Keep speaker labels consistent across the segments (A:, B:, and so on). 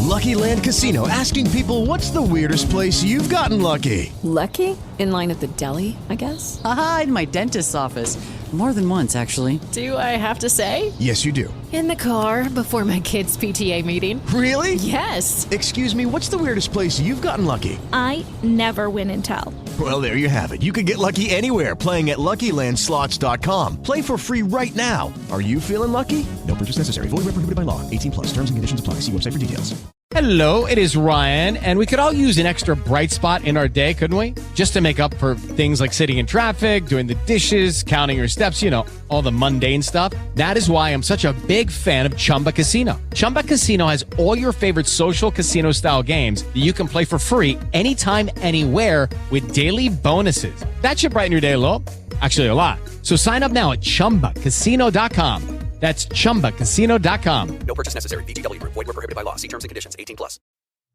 A: Lucky Land Casino, asking people, what's the weirdest place you've gotten lucky?
B: Lucky? In line at the deli, I guess?
C: Aha, in my dentist's office. More than once, actually.
B: Do I have to say?
A: Yes, you do.
B: In the car before my kids' PTA meeting.
A: Really?
B: Yes.
A: Excuse me, what's the weirdest place you've gotten lucky?
D: I never win and tell.
A: Well, there you have it. You can get lucky anywhere, playing at LuckyLandSlots.com. Play for free right now. Are you feeling lucky? No purchase necessary. Void where prohibited by law. 18 plus. Terms and conditions apply. See website for details.
E: Hello, it is Ryan, and we could all use an extra bright spot in our day, couldn't we? Just to make up for things like sitting in traffic, doing the dishes, counting your steps, you know, all the mundane stuff. That is why I'm such a big fan of Chumba Casino. Chumba Casino has all your favorite social casino-style games that you can play for free anytime, anywhere with daily bonuses. That should brighten your day a little. Actually, a lot. So sign up now at ChumbaCasino.com. That's ChumbaCasino.com.
F: No purchase necessary. VGW Group. Void where prohibited by law. See terms and conditions. 18 plus.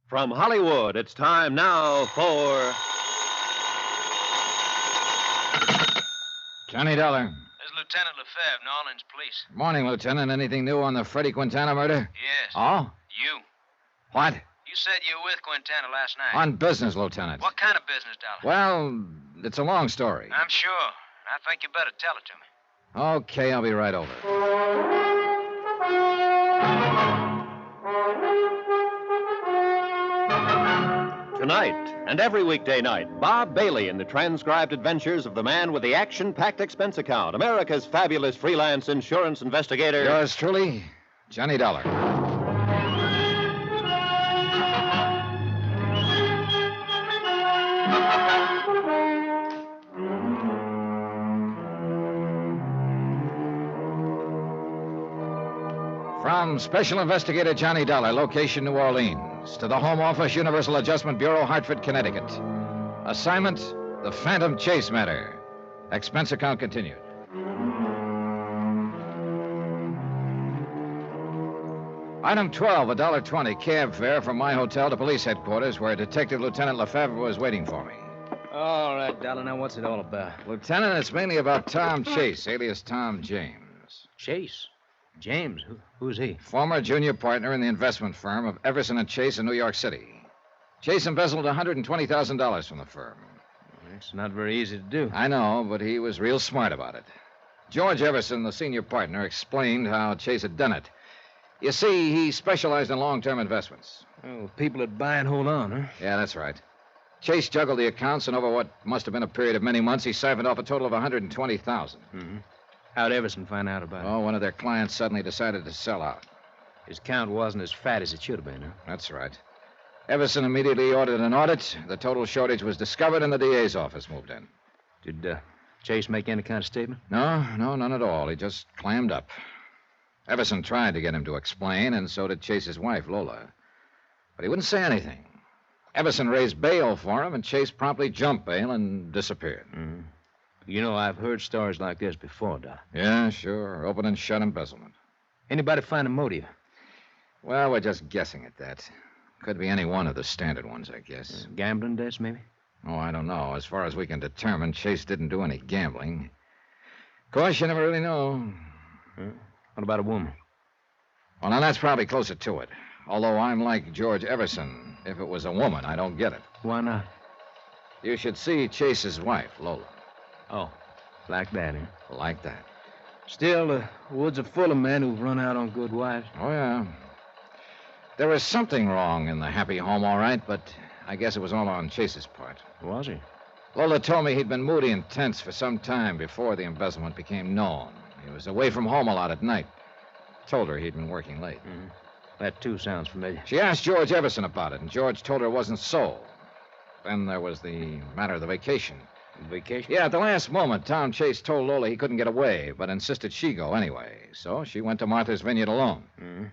G: From Hollywood, it's time now for...
H: Johnny Dollar.
I: This is Lieutenant Lefebvre, New Orleans Police.
H: Morning, Lieutenant. Anything new on the Freddie Quintana murder?
I: Yes.
H: Oh?
I: You.
H: What?
I: You said you were with Quintana last night.
H: On business, Lieutenant.
I: What kind of business, Dollar?
H: Well, it's a long story.
I: I'm sure. I think you better tell it to me.
H: Okay, I'll be right over.
G: Tonight, and every weekday night, Bob Bailey in the transcribed adventures of the man with the action-packed expense account, America's fabulous freelance insurance investigator.
H: Yours truly, Johnny Dollar. From Special Investigator Johnny Dollar, location New Orleans, to the Home Office, Universal Adjustment Bureau, Hartford, Connecticut. Assignment, the Phantom Chase matter. Expense account continued. Item 12, $1.20, cab fare from my hotel to police headquarters, where Detective Lieutenant Lefebvre was waiting for me.
I: All right, Dollar. Now, what's it all about?
H: Lieutenant, it's mainly about Tom Chase, alias Tom James.
I: Chase? James? Who's he?
H: Former junior partner in the investment firm of Everson and Chase in New York City. Chase embezzled $120,000 from the firm.
I: It's not very easy to do.
H: I know, but he was real smart about it. George Everson, the senior partner, explained how Chase had done it. You see, he specialized in long-term investments.
I: Oh, people that buy and hold on, huh?
H: Yeah, that's right. Chase juggled the accounts, and over what must have been a period of many months, he siphoned off a total of $120,000.
I: Mm-hmm. How'd Everson find out about it?
H: Oh, one of their clients suddenly decided to sell out.
I: His count wasn't as fat as it should have been, huh?
H: That's right. Everson immediately ordered an audit. The total shortage was discovered, and the DA's office moved in.
I: Did Chase make any kind of statement?
H: No, none at all. He just clammed up. Everson tried to get him to explain, and so did Chase's wife, Lola. But he wouldn't say anything. Everson raised bail for him, and Chase promptly jumped bail and disappeared.
I: Mm-hmm. You know, I've heard stories like this before, Doc.
H: Yeah, sure. Open and shut embezzlement.
I: Anybody find a motive?
H: Well, we're just guessing at that. Could be any one of the standard ones, I guess.
I: Gambling debts, maybe?
H: Oh, I don't know. As far as we can determine, Chase didn't do any gambling. Of course, you never really know.
I: Huh? What about a woman?
H: Well, now, that's probably closer to it. Although I'm like George Everson. If it was a woman, I don't get it.
I: Why not?
H: You should see Chase's wife, Lola.
I: Oh, like that, huh?
H: Like that.
I: Still, the woods are full of men who've run out on good wives.
H: Oh, yeah. There was something wrong in the happy home, all right, but I guess it was all on Chase's part.
I: Was he?
H: Lola told me he'd been moody and tense for some time before the embezzlement became known. He was away from home a lot at night. Told her he'd been working late.
I: Mm-hmm. That, too, sounds familiar.
H: She asked George Everson about it, and George told her it wasn't so. Then there was the matter of the vacation.
I: Vacation?
H: Yeah, at the last moment, Tom Chase told Lola he couldn't get away, but insisted she go anyway. So she went to Martha's Vineyard alone.
I: Mm-hmm.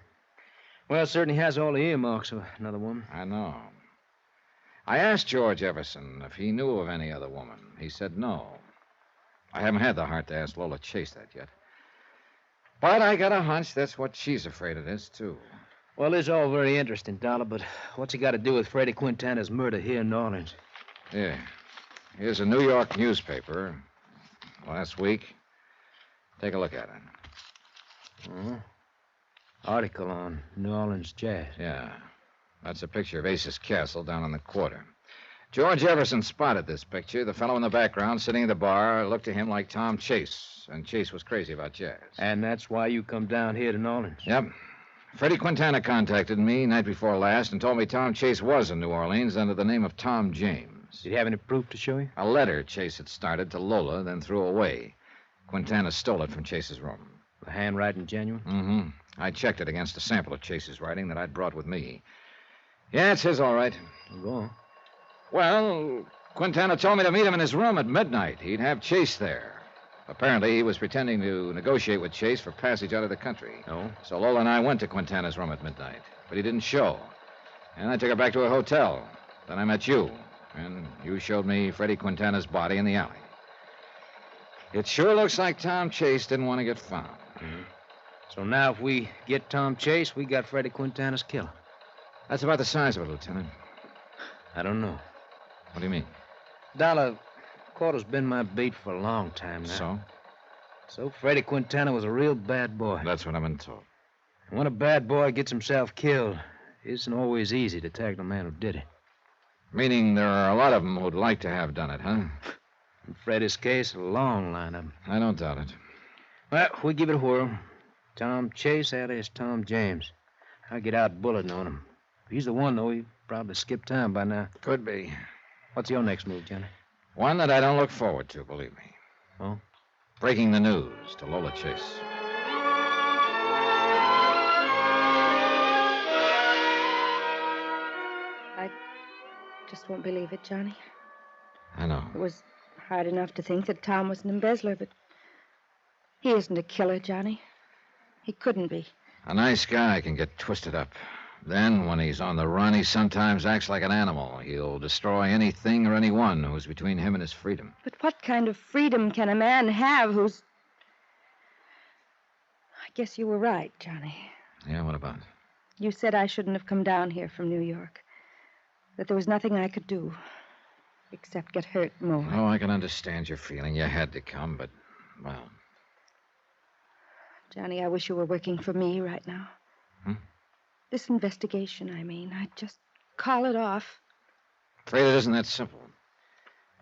I: Well, it certainly has all the earmarks of another woman.
H: I know. I asked George Everson if he knew of any other woman. He said no. I haven't had the heart to ask Lola Chase that yet. But I got a hunch that's what she's afraid it is, too.
I: Well, it's all very interesting, Dollar, but what's it got to do with Freddie Quintana's murder here in New Orleans?
H: Yeah. Here's a New York newspaper. Last week. Take a look at it.
I: Article on New Orleans jazz.
H: Yeah. That's a picture of Ace's castle down on the quarter. George Everson spotted this picture. The fellow in the background, sitting at the bar, looked to him like Tom Chase. And Chase was crazy about jazz.
I: And that's why you come down here to New Orleans?
H: Yep. Freddie Quintana contacted me night before last and told me Tom Chase was in New Orleans under the name of Tom James.
I: Did you have any proof to show you?
H: A letter Chase had started to Lola, then threw away. Quintana stole it from Chase's room.
I: The handwriting genuine?
H: Mm-hmm. I checked it against a sample of Chase's writing that I'd brought with me. Yeah, it's his, all right.
I: Go on.
H: Well, Quintana told me to meet him in his room at midnight. He'd have Chase there. Apparently, he was pretending to negotiate with Chase for passage out of the country.
I: Oh?
H: So Lola and I went to Quintana's room at midnight, but he didn't show. And I took her back to a hotel. Then I met you, and you showed me Freddie Quintana's body in the alley. It sure looks like Tom Chase didn't want to get found.
I: Mm-hmm. So now if we get Tom Chase, we got Freddie Quintana's killer.
H: That's about the size of it, Lieutenant.
I: I don't know.
H: What do you mean?
I: Dollar, quarter's been my beat for a long time now. So Freddie Quintana was a real bad boy.
H: That's what I've been told.
I: And when a bad boy gets himself killed, it isn't always easy to tag the man who did it.
H: Meaning there are a lot of them who'd like to have done it, huh?
I: In Freddie's case, a long line of them.
H: I don't doubt it.
I: Well, we give it a whirl. Tom Chase, alias Tom James. I'll get out bulletin on him. If he's the one, though, he probably skipped town by now.
H: Could be.
I: What's your next move, Johnny?
H: One that I don't look forward to, believe me.
I: Oh?
H: Breaking the news to Lola Chase.
J: I just won't believe it, Johnny.
H: I know.
J: It was hard enough to think that Tom was an embezzler, but he isn't a killer, Johnny. He couldn't be.
H: A nice guy can get twisted up. Then, when he's on the run, he sometimes acts like an animal. He'll destroy anything or anyone who's between him and his freedom.
J: But what kind of freedom can a man have who's... I guess you were right, Johnny.
H: Yeah, what about?
J: You said I shouldn't have come down here from New York. That there was nothing I could do except get hurt more.
H: Oh, I can understand your feeling. You had to come, but, well...
J: Johnny, I wish you were working for me right now.
H: Hmm?
J: This investigation, I mean. I'd just call it off.
H: Afraid it isn't that simple.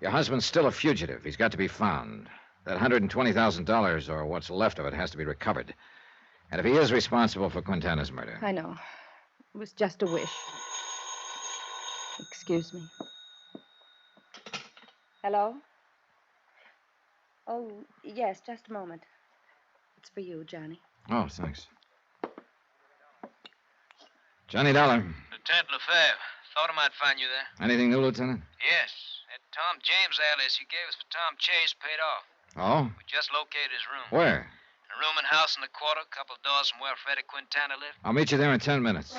H: Your husband's still a fugitive. He's got to be found. That $120,000, or what's left of it, has to be recovered. And if he is responsible for Quintana's murder...
J: I know. It was just a wish. Excuse me. Hello? Oh, yes, just a moment. It's for you, Johnny.
H: Oh, thanks. Johnny Dollar.
K: Lieutenant Lefebvre. Thought I might find you there.
H: Anything new, Lieutenant?
K: Yes. That Tom James alias you gave us for Tom Chase paid off.
H: Oh?
K: We just located his room.
H: Where?
K: A room and house in the quarter, a couple of doors from where Freddie Quintana lived.
H: I'll meet you there in 10 minutes.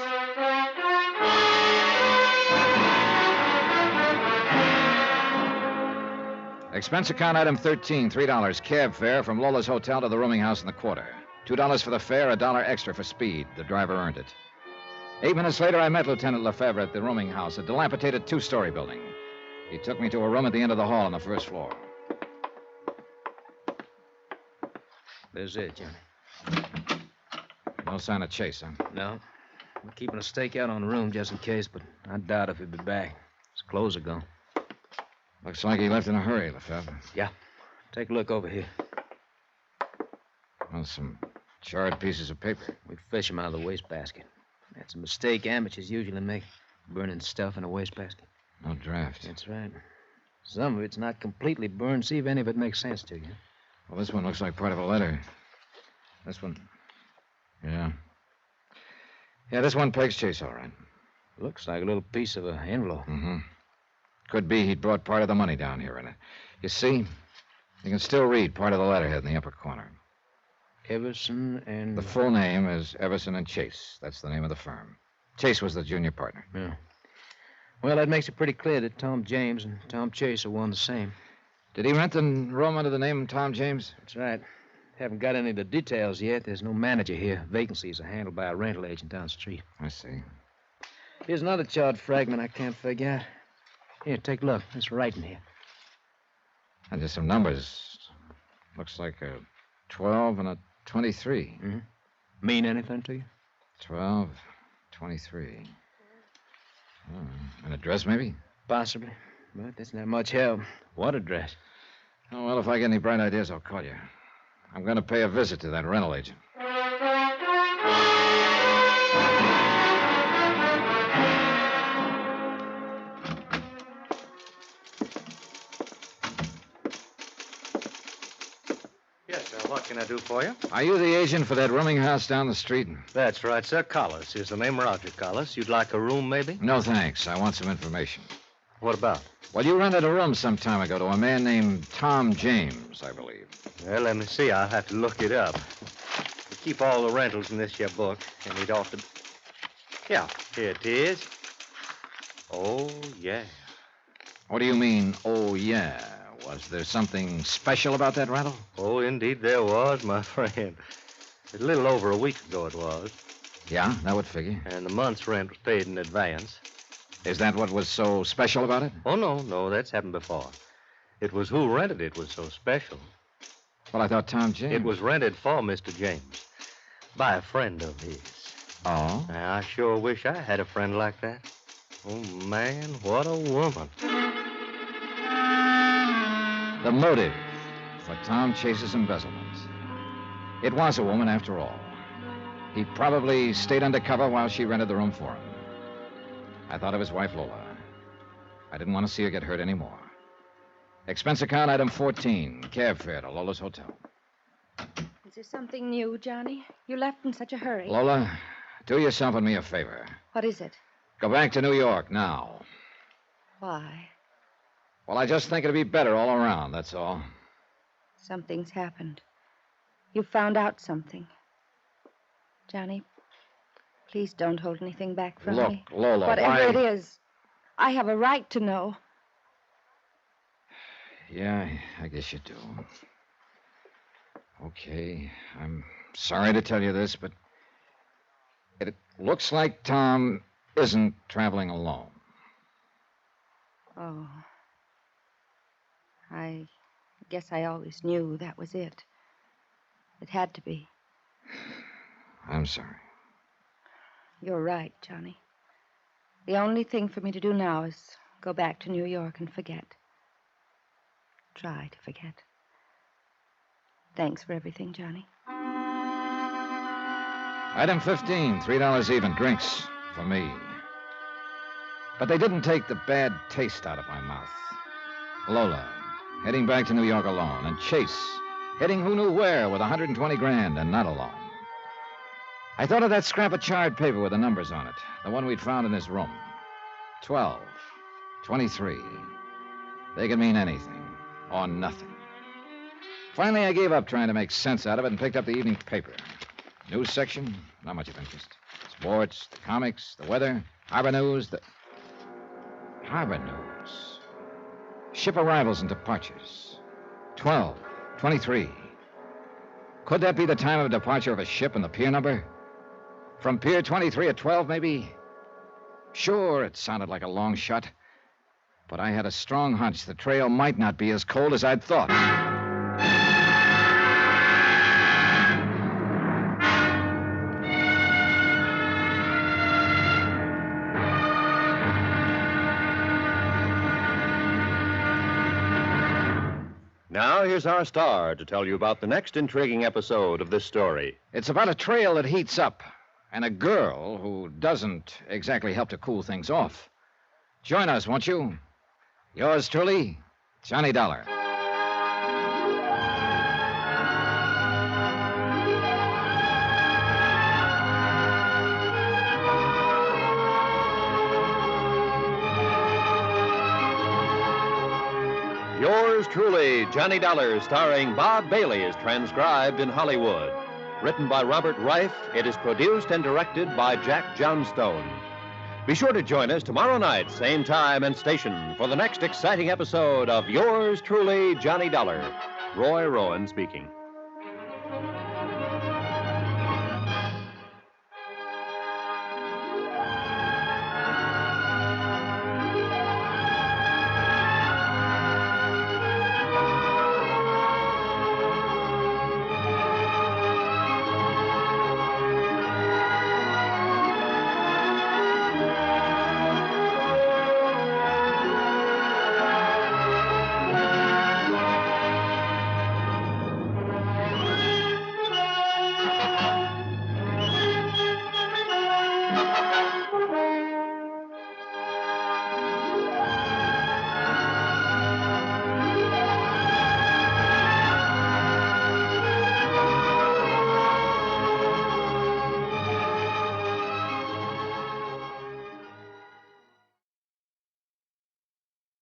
H: Expense account item 13, $3. Cab fare from Lola's hotel to the rooming house in the quarter. $2 for the fare, $1 extra for speed. The driver earned it. 8 minutes later, I met Lieutenant Lefebvre at the rooming house, a dilapidated two-story building. He took me to a room at the end of the hall on the first floor.
I: There's it, Johnny.
H: No sign of Chase, huh?
I: No. We're keeping a stakeout on the room just in case, but I doubt if he'll be back. His clothes are gone.
H: Looks like he left in a hurry, Lefebvre.
I: Yeah. Take a look over here.
H: Well, some charred pieces of paper.
I: We fish them out of the wastebasket. That's a mistake amateurs usually make, burning stuff in a wastebasket.
H: No draft.
I: That's right. Some of it's not completely burned. See if any of it makes sense to you.
H: Well, this one looks like part of a letter. This one... Yeah. Yeah, this one pegs Chase, all right.
I: Looks like a little piece of an envelope.
H: Mm-hmm. Could be he'd brought part of the money down here in it. You see, you can still read part of the letterhead in the upper corner.
I: Everson and...
H: The full name is Everson and Chase. That's the name of the firm. Chase was the junior partner.
I: Yeah. Well, that makes it pretty clear that Tom James and Tom Chase are one the same.
H: Did he rent the room under the name of Tom James?
I: That's right. Haven't got any of the details yet. There's no manager here. Vacancies are handled by a rental agent down the street.
H: I see.
I: Here's another charred fragment I can't figure out. Here, take a look. It's writing here.
H: And just some numbers. Looks like a 12 and a 23.
I: Mm-hmm. Mean anything to you?
H: 12, 23. An address, maybe?
I: Possibly. But that's not much help. What address?
H: Oh, well, if I get any bright ideas, I'll call you. I'm going to pay a visit to that rental agent.
L: Yes, sir. What can I do for you?
H: Are you the agent for that rooming house down the street?
L: That's right, sir. Collis. Is the name Roger Collis? You'd like a room, maybe?
H: No, thanks. I want some information.
L: What about?
H: Well, you rented a room some time ago to a man named Tom James, I believe.
L: Well, let me see. I'll have to look it up. We keep all the rentals in this here book, and it ought to... Yeah, here it is. Oh, yeah.
H: What do you mean, oh, yeah? Was there something special about that rental?
L: Oh, indeed there was, my friend. A little over a week ago it was.
H: Yeah, that would figure.
L: And the month's rent was paid in advance.
H: Is that what was so special about it?
L: Oh, no, that's happened before. It was who rented it was so special.
H: Well, I thought Tom James...
L: It was rented for Mr. James by a friend of his.
H: Oh?
L: Now, I sure wish I had a friend like that. Oh, man, what a woman.
H: The motive for Tom Chase's embezzlement. It was a woman, after all. He probably stayed undercover while she rented the room for him. I thought of his wife, Lola. I didn't want to see her get hurt anymore. Expense account item 14, cab fare to Lola's hotel.
J: Is there something new, Johnny? You left in such a hurry.
H: Lola, do yourself and me a favor.
J: What is it?
H: Go back to New York now.
J: Why?
H: Well, I just think it'd be better all around, that's all.
J: Something's happened. You found out something. Johnny, please don't hold anything back from me.
H: Look, Lola,
J: whatever it is, I have a right to know.
H: Yeah, I guess you do. Okay, I'm sorry to tell you this, but it looks like Tom isn't traveling alone.
J: Oh. I guess I always knew that was it. It had to be.
H: I'm sorry.
J: You're right, Johnny. The only thing for me to do now is go back to New York and forget. Try to forget. Thanks for everything, Johnny.
H: Item 15, $3 even, drinks for me. But they didn't take the bad taste out of my mouth. Lola, heading back to New York alone, and Chase, heading who knew where with 120 grand and not alone. I thought of that scrap of charred paper with the numbers on it, the one we'd found in his room. 12, 23. They could mean anything or nothing. Finally, I gave up trying to make sense out of it and picked up the evening paper. News section, not much of interest. Sports, the comics, the weather, harbor news, Harbor news. Ship arrivals and departures. 12, 23. Could that be the time of departure of a ship and the pier number? From Pier 23 at 12, maybe? Sure, it sounded like a long shot. But I had a strong hunch the trail might not be as cold as I'd thought.
G: Now, here's our star to tell you about the next intriguing episode of this story.
H: It's about a trail that heats up and a girl who doesn't exactly help to cool things off. Join us, won't you? Yours truly, Johnny Dollar.
G: Yours truly, Johnny Dollar, starring Bob Bailey, is transcribed in Hollywood. Written by Robert Reif, it is produced and directed by Jack Johnstone. Be sure to join us tomorrow night, same time and station, for the next exciting episode of Yours truly, Johnny Dollar. Roy Rowan speaking.